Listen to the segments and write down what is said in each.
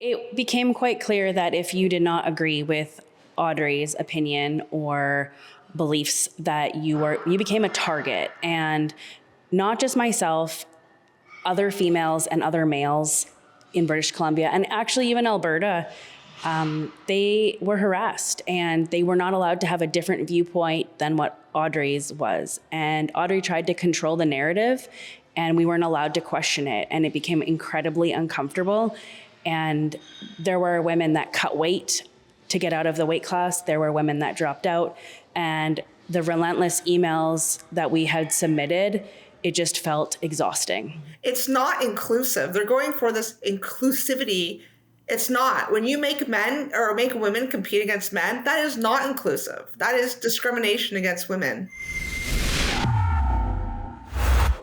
It became quite clear that if you did not agree with Audrey's opinion or beliefs, that you became a target. And not just myself, other females and other males in British Columbia, and actually even Alberta, they were harassed and they were not allowed to have a different viewpoint than what Audrey's was. And Audrey tried to control the narrative and we weren't allowed to question it. And it became incredibly uncomfortable. And there were women that cut weight to get out of the weight class. There were women that dropped out. And the relentless emails that we had submitted, it just felt exhausting. It's not inclusive. They're going for this inclusivity. It's not. When you make men or make women compete against men, that is not inclusive. That is discrimination against women.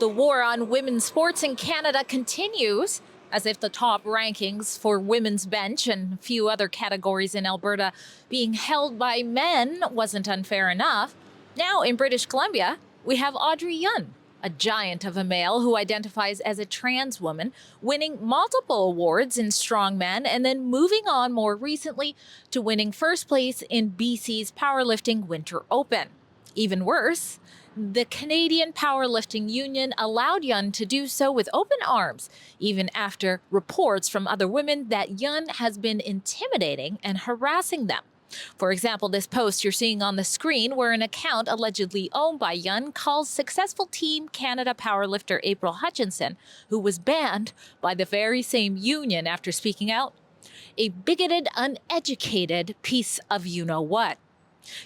The war on women's sports in Canada continues, as if the top rankings for women's bench and a few other categories in Alberta being held by men wasn't unfair enough. Now in British Columbia, we have Audrey Yun, a giant of a male who identifies as a trans woman, winning multiple awards in Strongman and then moving on more recently to winning first place in BC's Powerlifting Winter Open. Even worse, the Canadian Powerlifting Union allowed Yun to do so with open arms, even after reports from other women that Yun has been intimidating and harassing them. For example, this post you're seeing on the screen, where an account allegedly owned by Yun calls successful Team Canada powerlifter April Hutchinson, who was banned by the very same union after speaking out, a bigoted, uneducated piece of you-know-what.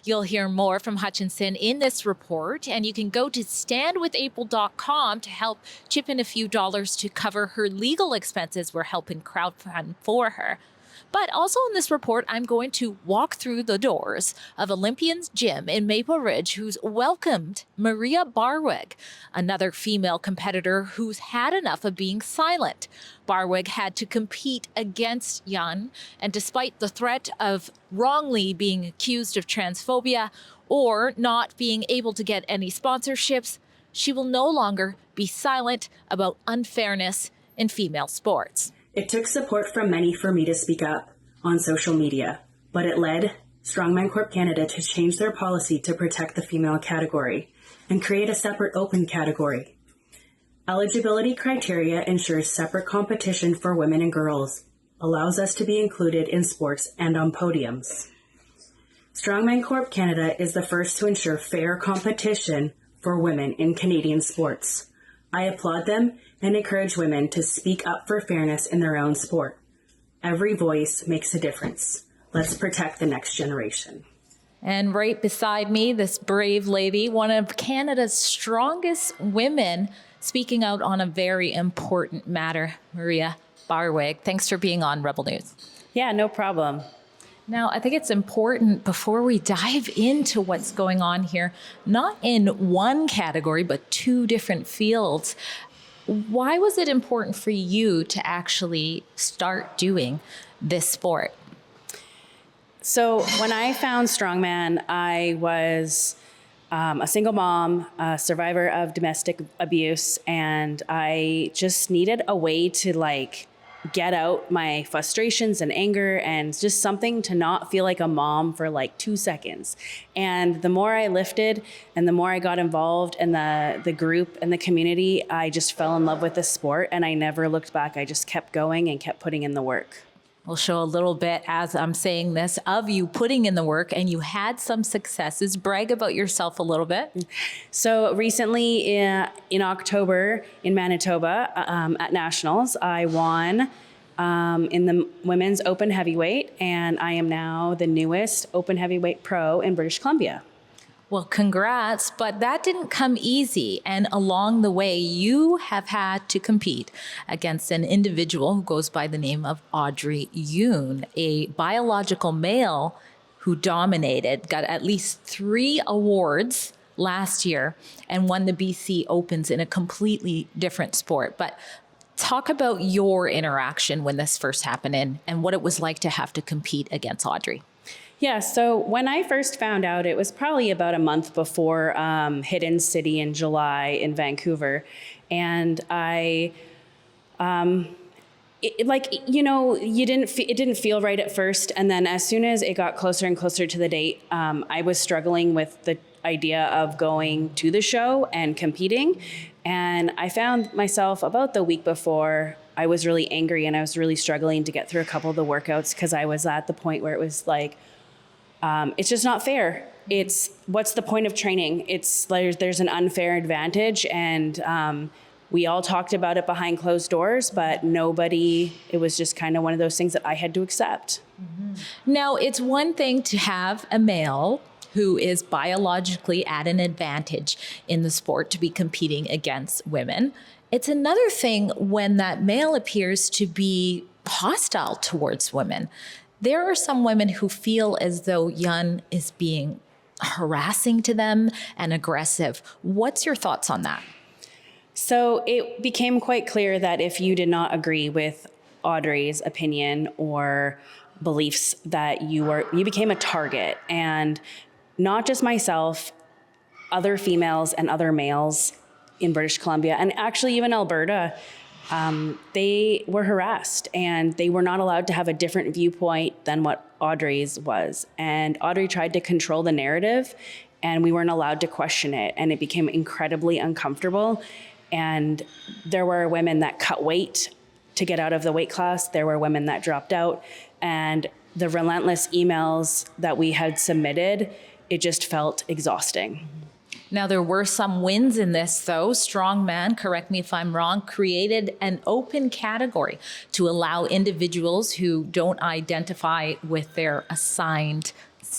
You'll hear more from Hutchinson in this report, and you can go to standwithapril.com to help chip in a few dollars to cover her legal expenses. We're helping crowdfund for her. But also in this report, I'm going to walk through the doors of Olympians Gym in Maple Ridge, who's welcomed Maria Barwig, another female competitor who's had enough of being silent. Barwig had to compete against Yun, and despite the threat of wrongly being accused of transphobia or not being able to get any sponsorships, she will no longer be silent about unfairness in female sports. It took support from many for me to speak up on social media, but it led Strongman Corp Canada to change their policy to protect the female category and create a separate open category. Eligibility criteria ensures separate competition for women and girls, allows us to be included in sports and on podiums. Strongman Corp Canada is the first to ensure fair competition for women in Canadian sports. I applaud them and encourage women to speak up for fairness in their own sport. Every voice makes a difference. Let's protect the next generation. And right beside me, this brave lady, one of Canada's strongest women, speaking out on a very important matter, Maria Barwig. Thanks for being on Rebel News. Yeah, no problem. Now, I think it's important before we dive into what's going on here, not in one category, but two different fields. Why was it important for you to actually start doing this sport? So when I found Strongman, I was a single mom, a survivor of domestic abuse, and I just needed a way to get out my frustrations and anger and just something to not feel like a mom for 2 seconds. And the more I lifted and the more I got involved in the group and the community, I just fell in love with the sport and I never looked back. I just kept going and kept putting in the work. We'll show a little bit as I'm saying this of you putting in the work, and you had some successes. Brag about yourself a little bit. So recently in October in Manitoba at Nationals, I won in the women's open heavyweight, and I am now the newest open heavyweight pro in British Columbia. Well, congrats, but that didn't come easy. And along the way, you have had to compete against an individual who goes by the name of Audrey Yun, a biological male who dominated, got at least 3 awards last year, and won the BC Opens in a completely different sport. But talk about your interaction when this first happened and what it was like to have to compete against Audrey. Yeah, so when I first found out, it was probably about a month before Hidden City in July in Vancouver. And I it didn't feel right at first. And then as soon as it got closer and closer to the date, I was struggling with the idea of going to the show and competing. And I found myself about the week before, I was really angry and I was really struggling to get through a couple of the workouts because I was at the point where it was like, it's just not fair. It's what's the point of training? It's like there's an unfair advantage, and we all talked about it behind closed doors, but it was just kind of one of those things that I had to accept. Now, it's one thing to have a male who is biologically at an advantage in the sport to be competing against women. It's another thing when that male appears to be hostile towards women. There are some women who feel as though Yun is being harassing to them and aggressive. What's your thoughts on that? So it became quite clear that if you did not agree with Audrey's opinion or beliefs, that you became a target. And not just myself, other females and other males in British Columbia, and actually even Alberta, they were harassed and they were not allowed to have a different viewpoint than what Audrey's was. And Audrey tried to control the narrative and we weren't allowed to question it. And it became incredibly uncomfortable. And there were women that cut weight to get out of the weight class. There were women that dropped out. And the relentless emails that we had submitted, it just felt exhausting. Now, there were some wins in this, though. Strongman, correct me if I'm wrong, created an open category to allow individuals who don't identify with their assigned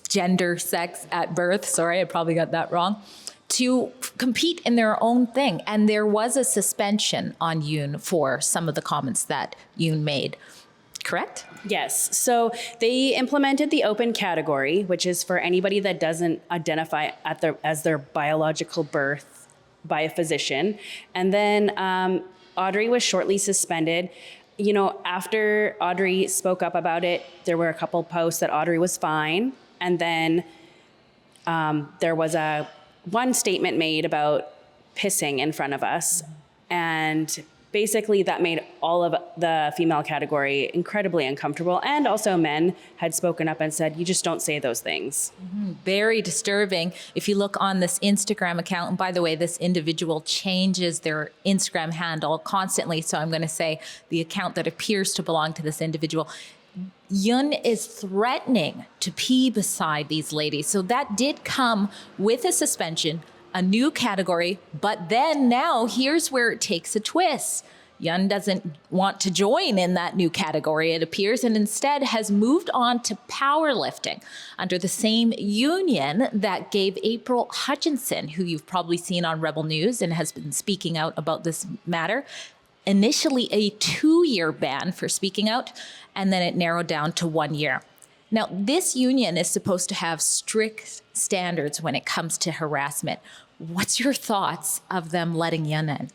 gender, sex at birth, sorry, I probably got that wrong, to compete in their own thing. And there was a suspension on Yun for some of the comments that Yun made. Correct? Yes. So they implemented the open category, which is for anybody that doesn't identify as their biological birth by a physician. And then Audrey was shortly suspended. You know, after Audrey spoke up about it, there were a couple posts that Audrey was fine. And then there was one statement made about pissing in front of us. And basically, that made all of the female category incredibly uncomfortable. And also men had spoken up and said, you just don't say those things. Very disturbing. If you look on this Instagram account, and by the way, this individual changes their Instagram handle constantly. So I'm going to say the account that appears to belong to this individual. Yun is threatening to pee beside these ladies. So that did come with a suspension, a new category, but then now here's where it takes a twist. Yun doesn't want to join in that new category, it appears, and instead has moved on to powerlifting under the same union that gave April Hutchinson, who you've probably seen on Rebel News and has been speaking out about this matter, initially a 2-year ban for speaking out, and then it narrowed down to 1 year. Now, this union is supposed to have strict standards when it comes to harassment. What's your thoughts of them letting Yun in?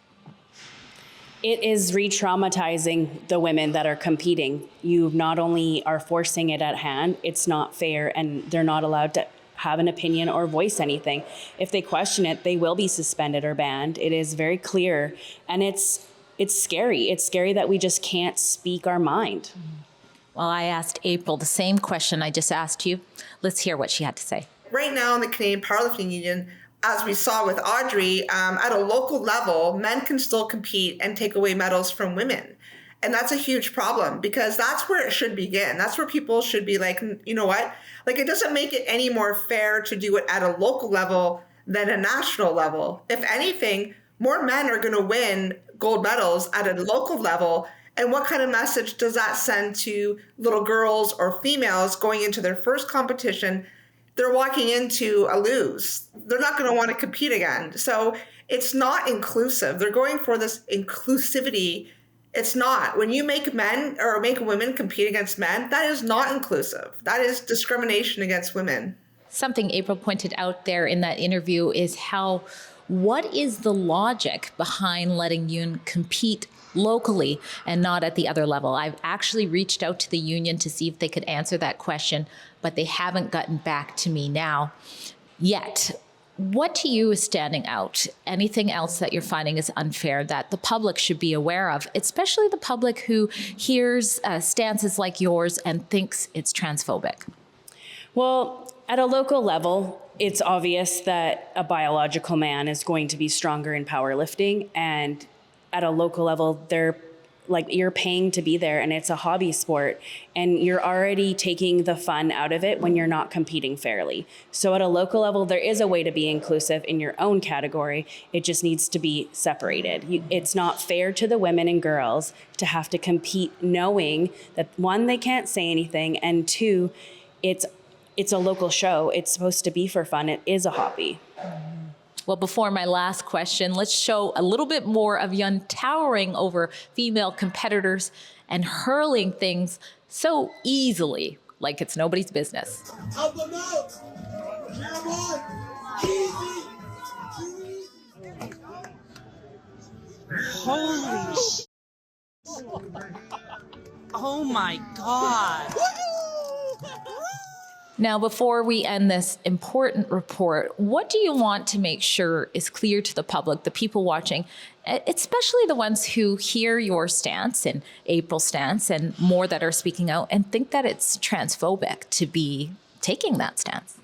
It is re-traumatizing the women that are competing. You not only are forcing it at hand, it's not fair, and they're not allowed to have an opinion or voice anything. If they question it, they will be suspended or banned. It is very clear, and it's scary. It's scary that we just can't speak our mind. Well, I asked April the same question I just asked you. Let's hear what she had to say. Right now in the Canadian Powerlifting Union, as we saw with Audrey, at a local level, men can still compete and take away medals from women. And that's a huge problem because that's where it should begin. That's where people should be like, you know what? Like, it doesn't make it any more fair to do it at a local level than a national level. If anything, more men are going to win gold medals at a local level. And what kind of message does that send to little girls or females going into their first competition? They're walking into a lose. They're not going to want to compete again. So it's not inclusive. They're going for this inclusivity. It's not. When you make men or make women compete against men, that is not inclusive. That is discrimination against women. Something April pointed out there in that interview is what is the logic behind letting Yun compete locally and not at the other level? I've actually reached out to the union to see if they could answer that question, but they haven't gotten back to me now yet. What to you is standing out? Anything else that you're finding is unfair that the public should be aware of, especially the public who hears stances like yours and thinks it's transphobic? Well, at a local level, it's obvious that a biological man is going to be stronger in powerlifting. And at a local level, you're paying to be there and it's a hobby sport. And you're already taking the fun out of it when you're not competing fairly. So at a local level, there is a way to be inclusive in your own category. It just needs to be separated. It's not fair to the women and girls to have to compete knowing that, one, they can't say anything, and two, it's a local show. It's supposed to be for fun. It is a hobby. Well, before my last question, let's show a little bit more of Yun towering over female competitors and hurling things so easily, like it's nobody's business. Help them out! Come on! Easy! Holy sh! Oh my God! Now, before we end this important report, what do you want to make sure is clear to the public, the people watching, especially the ones who hear your stance and April's stance and more that are speaking out and think that it's transphobic to be taking that stance?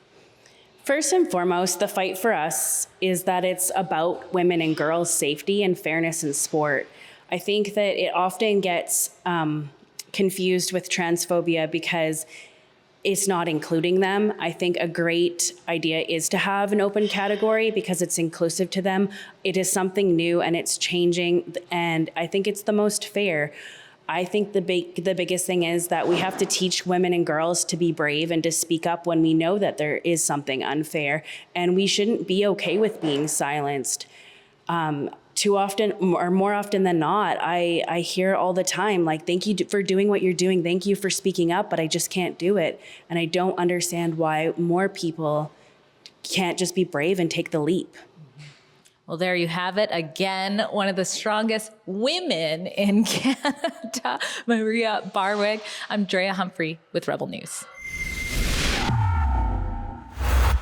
First and foremost, the fight for us is that it's about women and girls' safety and fairness in sport. I think that it often gets confused with transphobia because it's not including them. I think a great idea is to have an open category because it's inclusive to them. It is something new and it's changing, and I think it's the most fair. I think the biggest thing is that we have to teach women and girls to be brave and to speak up when we know that there is something unfair, and we shouldn't be okay with being silenced. Too often, or more often than not, I hear all the time, like, thank you for doing what you're doing. Thank you for speaking up, but I just can't do it. And I don't understand why more people can't just be brave and take the leap. Well, there you have it. Again, one of the strongest women in Canada, Maria Barwig. I'm Drea Humphrey with Rebel News.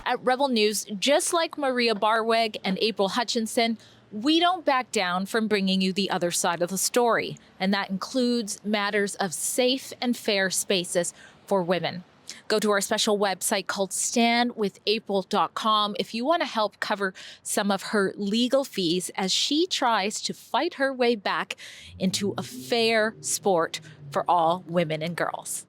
At Rebel News, just like Maria Barwig and April Hutchinson, we don't back down from bringing you the other side of the story, and that includes matters of safe and fair spaces for women. Go to our special website called standwithapril.com if you want to help cover some of her legal fees as she tries to fight her way back into a fair sport for all women and girls.